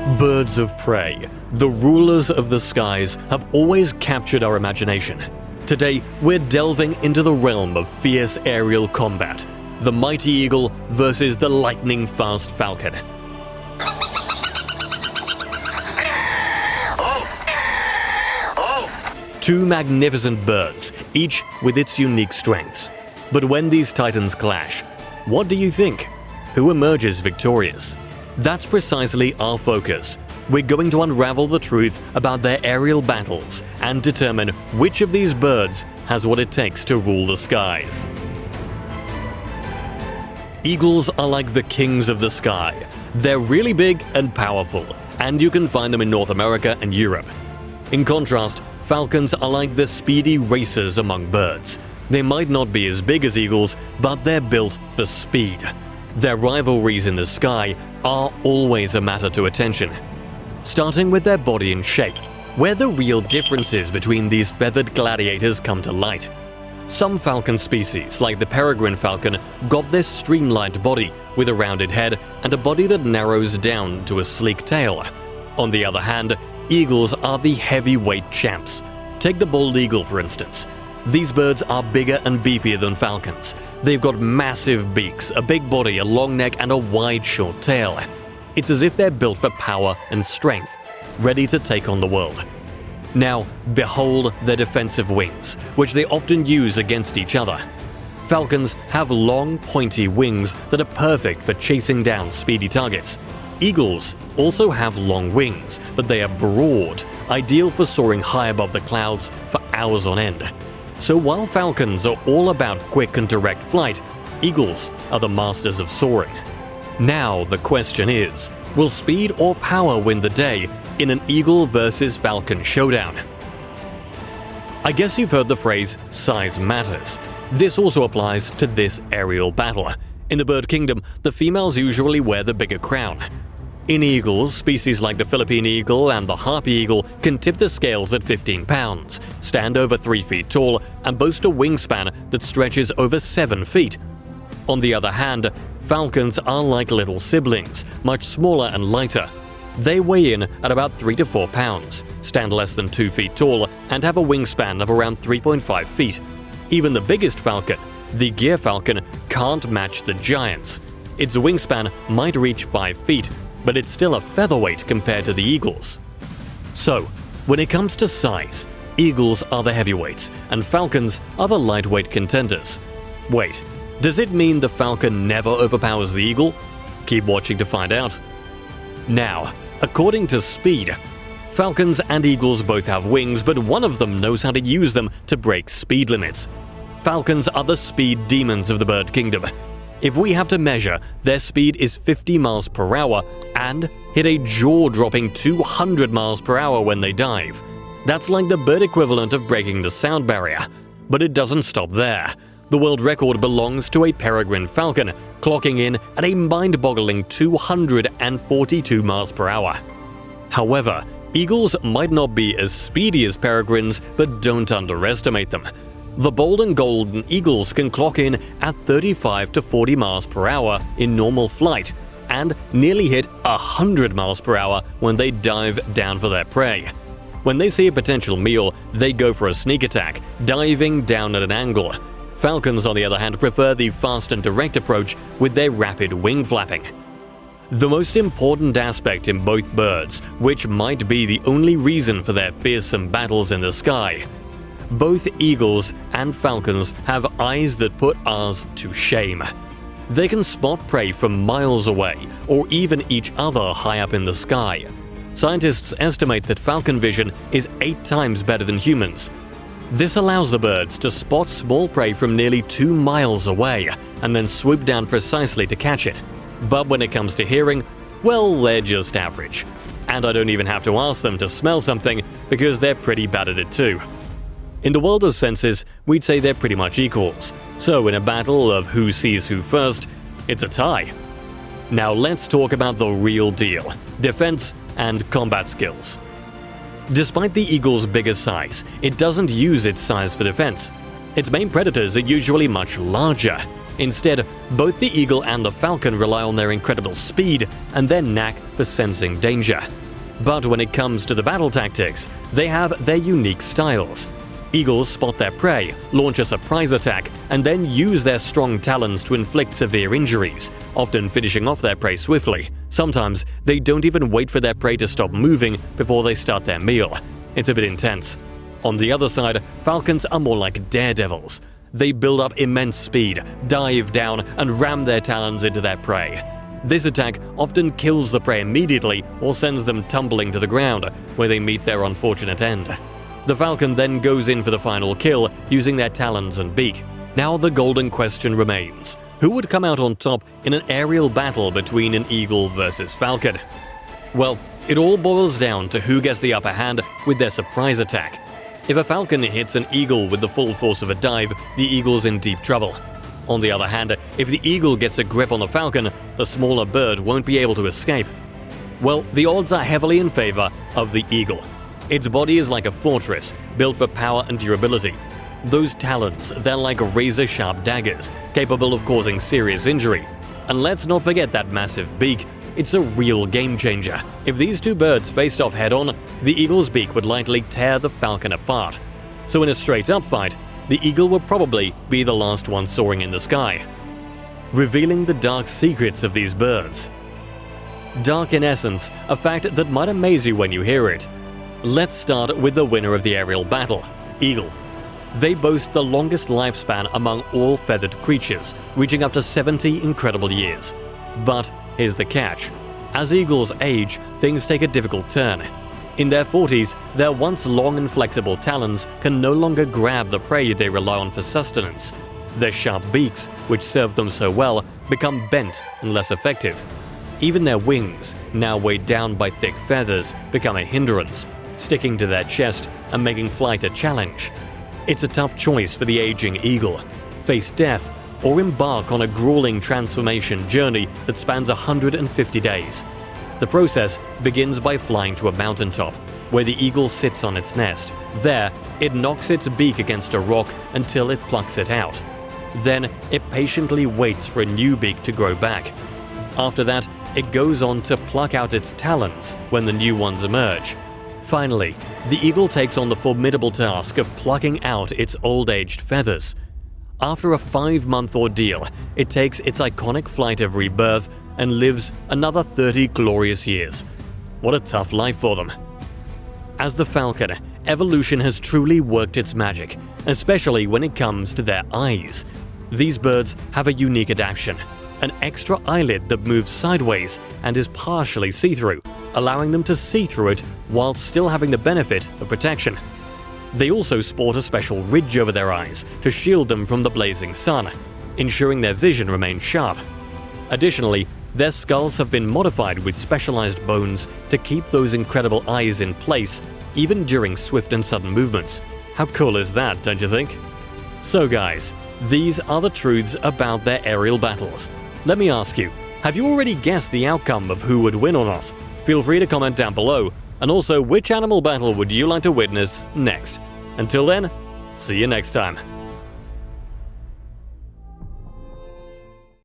Birds of prey, the rulers of the skies, have always captured our imagination. Today, we're delving into the realm of fierce aerial combat, the mighty eagle versus the lightning-fast falcon. Two magnificent birds, each with its unique strengths. But when these titans clash, what do you think? Who emerges victorious? That's precisely our focus. We're going to unravel the truth about their aerial battles and determine which of these birds has what it takes to rule the skies. Eagles are like the kings of the sky. They're really big and powerful, and you can find them in North America and Europe. In contrast, falcons are like the speedy racers among birds. They might not be as big as eagles, but they're built for speed. Their rivalries in the sky are always a matter to attention. Starting with their body and shape, where the real differences between these feathered gladiators come to light. Some falcon species, like the peregrine falcon, got their streamlined body with a rounded head and a body that narrows down to a sleek tail. On the other hand, eagles are the heavyweight champs. Take the bald eagle, for instance. These birds are bigger and beefier than falcons. They've got massive beaks, a big body, a long neck, and a wide, short tail. It's as if they're built for power and strength, ready to take on the world. Now, behold their defensive wings, which they often use against each other. Falcons have long, pointy wings that are perfect for chasing down speedy targets. Eagles also have long wings, but they are broad, ideal for soaring high above the clouds for hours on end. So while falcons are all about quick and direct flight, eagles are the masters of soaring. Now the question is, will speed or power win the day in an eagle versus falcon showdown? I guess you've heard the phrase, size matters. This also applies to this aerial battle. In the bird kingdom, the females usually wear the bigger crown. In eagles, species like the Philippine eagle and the harpy eagle can tip the scales at 15 pounds, stand over 3 feet tall, and boast a wingspan that stretches over 7 feet. On the other hand, falcons are like little siblings, much smaller and lighter. They weigh in at about 3 to 4 pounds, stand less than 2 feet tall, and have a wingspan of around 3.5 feet. Even the biggest falcon, the gyr falcon, can't match the giants. Its wingspan might reach 5 feet, but it's still a featherweight compared to the eagles. So, when it comes to size, eagles are the heavyweights, and falcons are the lightweight contenders. Wait, does it mean the falcon never overpowers the eagle? Keep watching to find out. Now, according to speed, falcons and eagles both have wings, but one of them knows how to use them to break speed limits. Falcons are the speed demons of the bird kingdom. If we have to measure, their speed is 50 miles per hour and hit a jaw-dropping 200 miles per hour when they dive. That's like the bird equivalent of breaking the sound barrier. But it doesn't stop there. The world record belongs to a peregrine falcon, clocking in at a mind-boggling 242 miles per hour. However, eagles might not be as speedy as peregrines, but don't underestimate them. The bold and golden eagles can clock in at 35 to 40 miles per hour in normal flight and nearly hit 100 miles per hour when they dive down for their prey. When they see a potential meal, they go for a sneak attack, diving down at an angle. Falcons, on the other hand, prefer the fast and direct approach with their rapid wing flapping. The most important aspect in both birds, which might be the only reason for their fearsome battles in the sky. Both eagles and falcons have eyes that put ours to shame. They can spot prey from miles away, or even each other high up in the sky. Scientists estimate that falcon vision is 8 times better than humans. This allows the birds to spot small prey from nearly 2 miles away, and then swoop down precisely to catch it. But when it comes to hearing, well, they're just average. And I don't even have to ask them to smell something, because they're pretty bad at it too. In the world of senses, we'd say they're pretty much equals. So in a battle of who sees who first, it's a tie. Now let's talk about the real deal: defense and combat skills. Despite the eagle's bigger size, it doesn't use its size for defense. Its main predators are usually much larger. Instead, both the eagle and the falcon rely on their incredible speed and their knack for sensing danger. But when it comes to the battle tactics, they have their unique styles. Eagles spot their prey, launch a surprise attack, and then use their strong talons to inflict severe injuries, often finishing off their prey swiftly. Sometimes, they don't even wait for their prey to stop moving before they start their meal. It's a bit intense. On the other side, falcons are more like daredevils. They build up immense speed, dive down, and ram their talons into their prey. This attack often kills the prey immediately or sends them tumbling to the ground, where they meet their unfortunate end. The falcon then goes in for the final kill using their talons and beak. Now the golden question remains: who would come out on top in an aerial battle between an eagle versus falcon? Well, it all boils down to who gets the upper hand with their surprise attack. If a falcon hits an eagle with the full force of a dive, the eagle's in deep trouble. On the other hand, if the eagle gets a grip on the falcon, the smaller bird won't be able to escape. Well, the odds are heavily in favor of the eagle. Its body is like a fortress, built for power and durability. Those talons, they're like razor-sharp daggers, capable of causing serious injury. And let's not forget that massive beak. It's a real game-changer. If these two birds faced off head-on, the eagle's beak would likely tear the falcon apart. So in a straight-up fight, the eagle would probably be the last one soaring in the sky. Revealing the dark secrets of these birds. Dark in essence, a fact that might amaze you when you hear it. Let's start with the winner of the aerial battle, eagle. They boast the longest lifespan among all feathered creatures, reaching up to 70 incredible years. But here's the catch. As eagles age, things take a difficult turn. In their 40s, their once long and flexible talons can no longer grab the prey they rely on for sustenance. Their sharp beaks, which served them so well, become bent and less effective. Even their wings, now weighed down by thick feathers, become a hindrance, sticking to their chest and making flight a challenge. It's a tough choice for the aging eagle: face death or embark on a grueling transformation journey that spans 150 days. The process begins by flying to a mountaintop, where the eagle sits on its nest. There, it knocks its beak against a rock until it plucks it out. Then, it patiently waits for a new beak to grow back. After that, it goes on to pluck out its talons when the new ones emerge. Finally, the eagle takes on the formidable task of plucking out its old-aged feathers. After a 5-month ordeal, it takes its iconic flight of rebirth and lives another 30 glorious years. What a tough life for them. As the falcon, evolution has truly worked its magic, especially when it comes to their eyes. These birds have a unique adaptation: an extra eyelid that moves sideways and is partially see-through, allowing them to see through it while still having the benefit of protection. They also sport a special ridge over their eyes to shield them from the blazing sun, ensuring their vision remains sharp. Additionally, their skulls have been modified with specialized bones to keep those incredible eyes in place even during swift and sudden movements. How cool is that, don't you think? So guys, these are the truths about their aerial battles. Let me ask you, have you already guessed the outcome of who would win or not? Feel free to comment down below, and also which animal battle would you like to witness next? Until then, see you next time.